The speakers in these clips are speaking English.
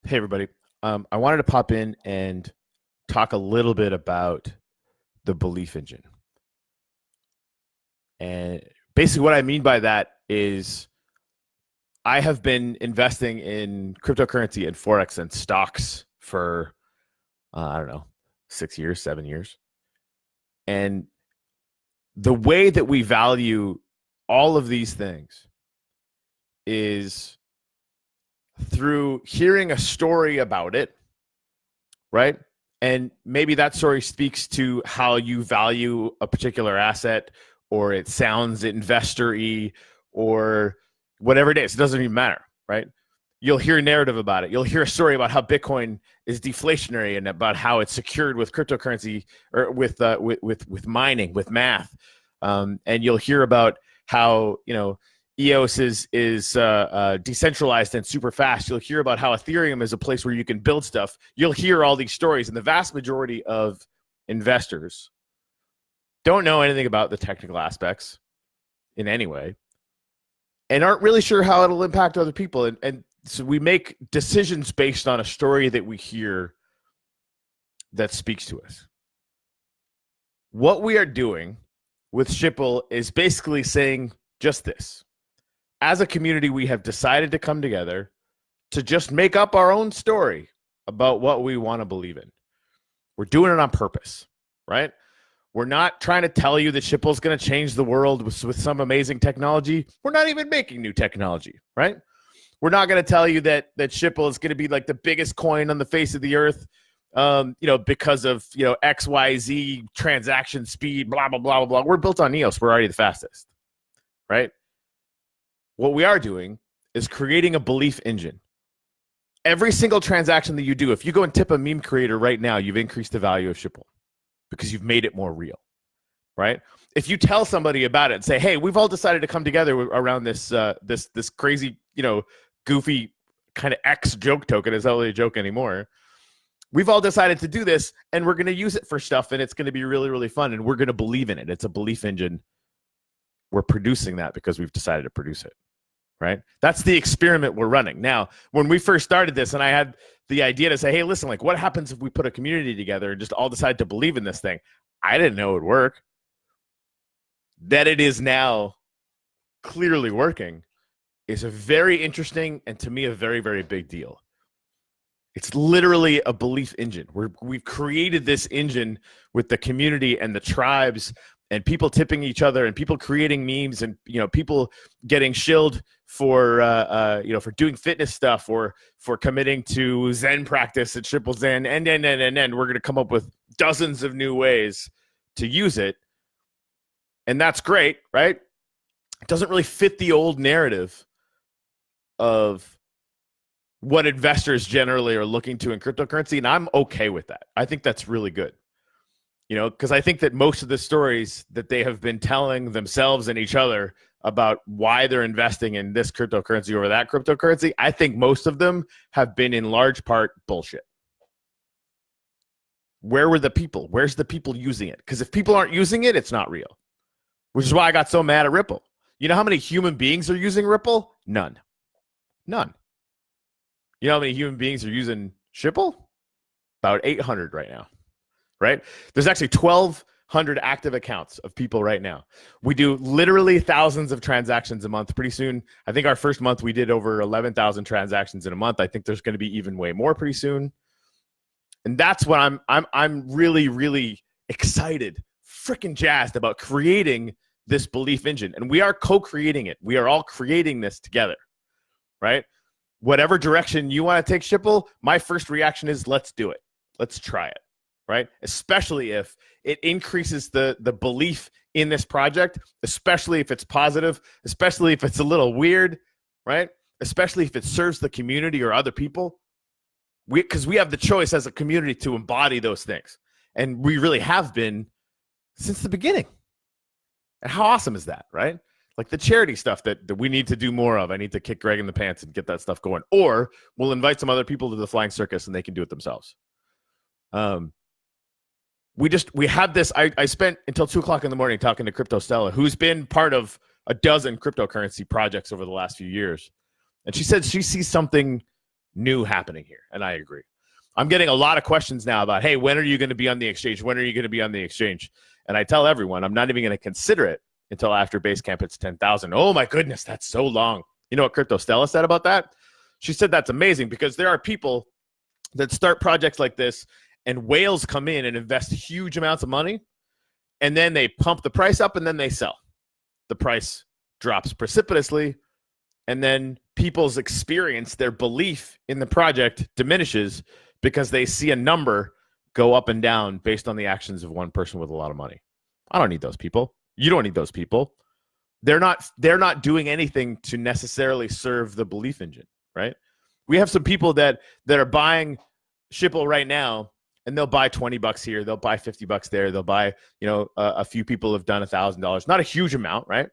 Hey, everybody. I wanted to pop in and talk a little bit about the belief engine. And basically, what I mean by that is I have been investing in cryptocurrency and Forex and stocks for, I don't know, 6 years, 7 years. And the way that we value all of these things is through hearing a story about it, right? And maybe that story speaks to how you value a particular asset, or it sounds investor-y, or whatever it is. It doesn't even matter, right? You'll hear a narrative about it. You'll hear a story about how Bitcoin is deflationary and about how it's secured with cryptocurrency or with mining, with math. And you'll hear about how EOS is decentralized and super fast. You'll hear about how Ethereum is a place where you can build stuff. You'll hear all these stories, and the vast majority of investors don't know anything about the technical aspects in any way and aren't really sure how it'll impact other people. And so we make decisions based on a story that we hear that speaks to us. What we are doing with Shipple is basically saying just this. As a community, we have decided to come together to just make up our own story about what we want to believe in. We're doing it on purpose, right? We're not trying to tell you that Shipple is going to change the world with some amazing technology. We're not even making new technology, right? We're not going to tell you that Shipple is going to be like the biggest coin on the face of the earth, because of XYZ transaction speed, blah blah blah blah blah. We're built on EOS. We're already the fastest, right? What we are doing is creating a belief engine. Every single transaction that you do, if you go and tip a meme creator right now, you've increased the value of Shipple because you've made it more real, right? If you tell somebody about it and say, "Hey, we've all decided to come together around this crazy, goofy kind of X joke token," it's not really a joke anymore. We've all decided to do this, and we're going to use it for stuff, and it's going to be really, really fun, and we're going to believe in it. It's a belief engine. We're producing that because we've decided to produce it. Right? That's the experiment we're running. Now, when we first started this and I had the idea to say, hey, listen, like what happens if we put a community together and just all decide to believe in this thing? I didn't know it would work. That it is now clearly working is a very interesting and to me a very, very big deal. It's literally a belief engine. We've created this engine with the community and the tribes and people tipping each other and people creating memes and people getting shilled for for doing fitness stuff or for committing to Zen practice at Shipple Zen, and we're going to come up with dozens of new ways to use it, and that's great, right? It doesn't really fit the old narrative of what investors generally are looking to in cryptocurrency, and I'm okay with that. I think that's really good. Because I think that most of the stories that they have been telling themselves and each other about why they're investing in this cryptocurrency over that cryptocurrency, I think most of them have been in large part bullshit. Where were the people? Where's the people using it? Because if people aren't using it, it's not real, which is why I got so mad at Ripple. You know how many human beings are using Ripple? None. You know how many human beings are using Shipple? About 800 right now. Right? There's actually 1,200 active accounts of people right now. We do literally thousands of transactions a month. Pretty soon, I think our first month we did over 11,000 transactions in a month. I think there's going to be even way more pretty soon. And that's what I'm really, really excited, freaking jazzed about creating this belief engine. And we are co-creating it. We are all creating this together, right? Whatever direction you want to take Shipple, my first reaction is let's do it. Let's try it. Right? Especially if it increases the belief in this project, especially if it's positive, especially if it's a little weird, right? Especially if it serves the community or other people. Because we have the choice as a community to embody those things. And we really have been since the beginning. And how awesome is that, right? Like the charity stuff that we need to do more of. I need to kick Greg in the pants and get that stuff going. Or we'll invite some other people to the Flying Circus and they can do it themselves. We have this. I spent until 2:00 in the morning talking to Crypto Stella, who's been part of a dozen cryptocurrency projects over the last few years. And she said she sees something new happening here, and I agree. I'm getting a lot of questions now about, hey, when are you going to be on the exchange? When are you going to be on the exchange? And I tell everyone I'm not even going to consider it until after Basecamp hits 10,000. Oh my goodness, that's so long. You know what Crypto Stella said about that? She said that's amazing because there are people that start projects like this and whales come in and invest huge amounts of money, and then they pump the price up and then they sell. The price drops precipitously, and then people's experience, their belief in the project diminishes because they see a number go up and down based on the actions of one person with a lot of money. I don't need those people. You don't need those people. They're not doing anything to necessarily serve the belief engine, right? We have some people that are buying Shipple right now, and they'll buy $20 here, they'll buy $50 there, they'll buy, a few people have done $1,000, not a huge amount, right?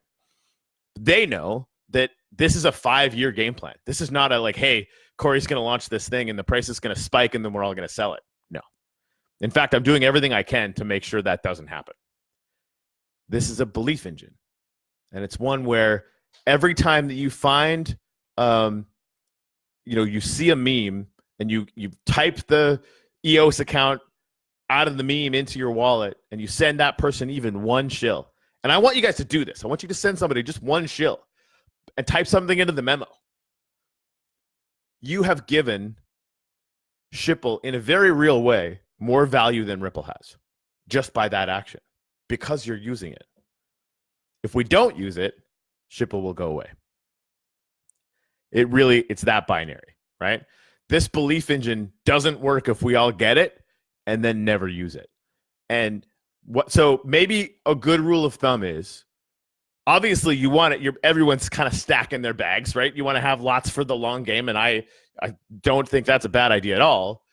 They know that this is a 5-year game plan. This is not a like, hey, Corey's going to launch this thing and the price is going to spike and then we're all going to sell it. No. In fact, I'm doing everything I can to make sure that doesn't happen. This is a belief engine. And it's one where every time that you find, you see a meme and you type the EOS account out of the meme into your wallet and you send that person even one shill. And I want you guys to do this. I want you to send somebody just one shill and type something into the memo. You have given Shipple, in a very real way, more value than Ripple has just by that action because you're using it. If we don't use it, Shipple will go away. It's that binary, right? This belief engine doesn't work if we all get it and then never use it. And so maybe a good rule of thumb is, obviously you want it, everyone's kind of stacking their bags, right? You want to have lots for the long game, and I don't think that's a bad idea at all.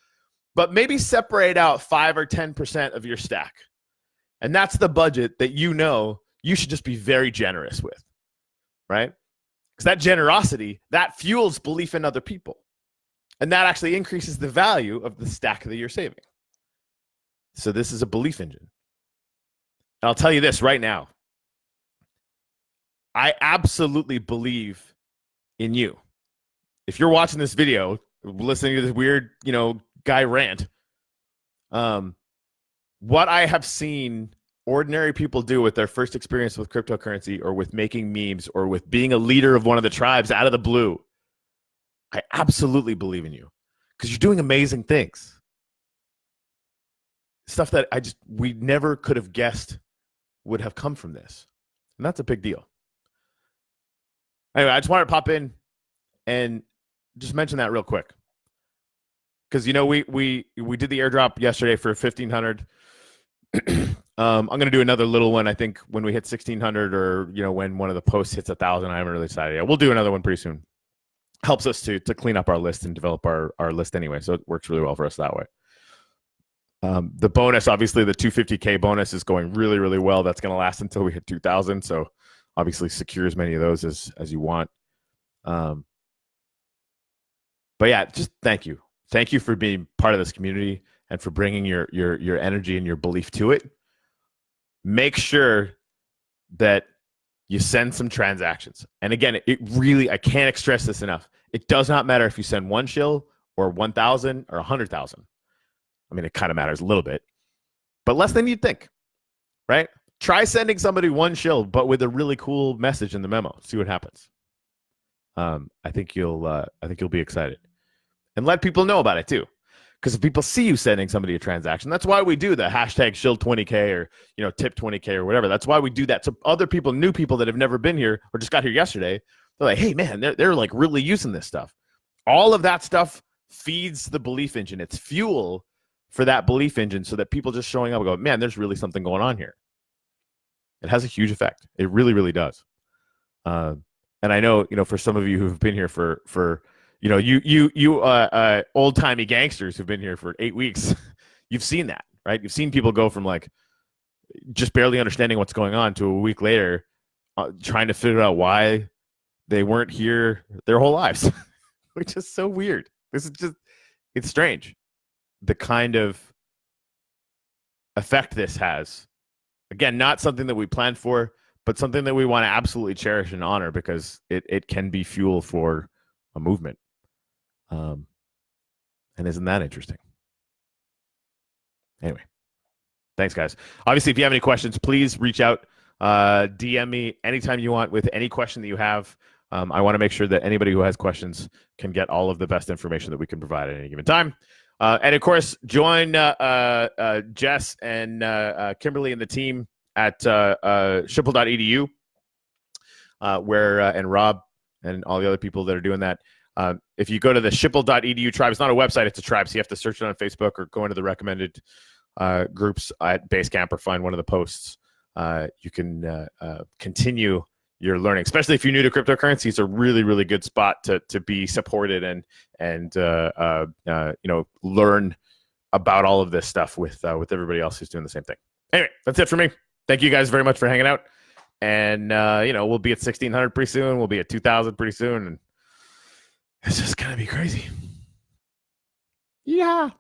But maybe separate out 5 or 10% of your stack. And that's the budget that you should just be very generous with, right? Because that generosity, that fuels belief in other people. And that actually increases the value of the stack that you're saving. So this is a belief engine. And I'll tell you this right now. I absolutely believe in you. If you're watching this video, listening to this weird, guy rant, what I have seen ordinary people do with their first experience with cryptocurrency or with making memes or with being a leader of one of the tribes out of the blue, I absolutely believe in you because you're doing amazing things. Stuff that we never could have guessed would have come from this. And that's a big deal. Anyway, I just wanted to pop in and just mention that real quick. Because, we did the airdrop yesterday for 1,500. I'm going to do another little one, I think, when we hit 1,600 or, when one of the posts hits 1,000. I haven't really decided yet. We'll do another one pretty soon. Helps us to clean up our list and develop our list anyway. So it works really well for us that way. The bonus, obviously, the 250K bonus is going really, really well. That's going to last until we hit 2,000. So obviously secure as many of those as you want. But yeah, just thank you. Thank you for being part of this community and for bringing your energy and your belief to it. Make sure that you send some transactions. And again, I can't stress this enough. It does not matter if you send one shill or 1,000 or 100,000. I mean, it kind of matters a little bit, but less than you'd think, right? Try sending somebody one shill, but with a really cool message in the memo. See what happens. I think you'll be excited, and let people know about it too. Because if people see you sending somebody a transaction, that's why we do the hashtag shill20K or tip 20K or whatever. That's why we do that. So other people, new people that have never been here or just got here yesterday, they're like, hey man, they're like really using this stuff. All of that stuff feeds the belief engine. It's fuel for that belief engine, so that people just showing up and go, man, there's really something going on here. It has a huge effect. It really, really does. And I know, for some of you who've been here for old timey gangsters who've been here for 8 weeks, you've seen that, right? You've seen people go from like just barely understanding what's going on to a week later trying to figure out why they weren't here their whole lives, which is so weird. It's strange. The kind of effect this has. Again, not something that we planned for, but something that we want to absolutely cherish and honor because it can be fuel for a movement. And isn't that interesting? Anyway, thanks, guys. Obviously, if you have any questions, please reach out, DM me anytime you want with any question that you have. I want to make sure that anybody who has questions can get all of the best information that we can provide at any given time. And of course, join Jess and Kimberly and the team at Shipple.edu, where and Rob and all the other people that are doing that. If you go to the Shipple.edu tribe, it's not a website, it's a tribe. So you have to search it on Facebook or go into the recommended groups at Basecamp or find one of the posts. You can continue your learning, especially if you're new to cryptocurrency. It's a really, really good spot to be supported and learn about all of this stuff with everybody else who's doing the same thing. Anyway, that's it for me. Thank you guys very much for hanging out. And we'll be at 1,600 pretty soon. We'll be at 2,000 pretty soon, and it's just gonna be crazy. Yeah.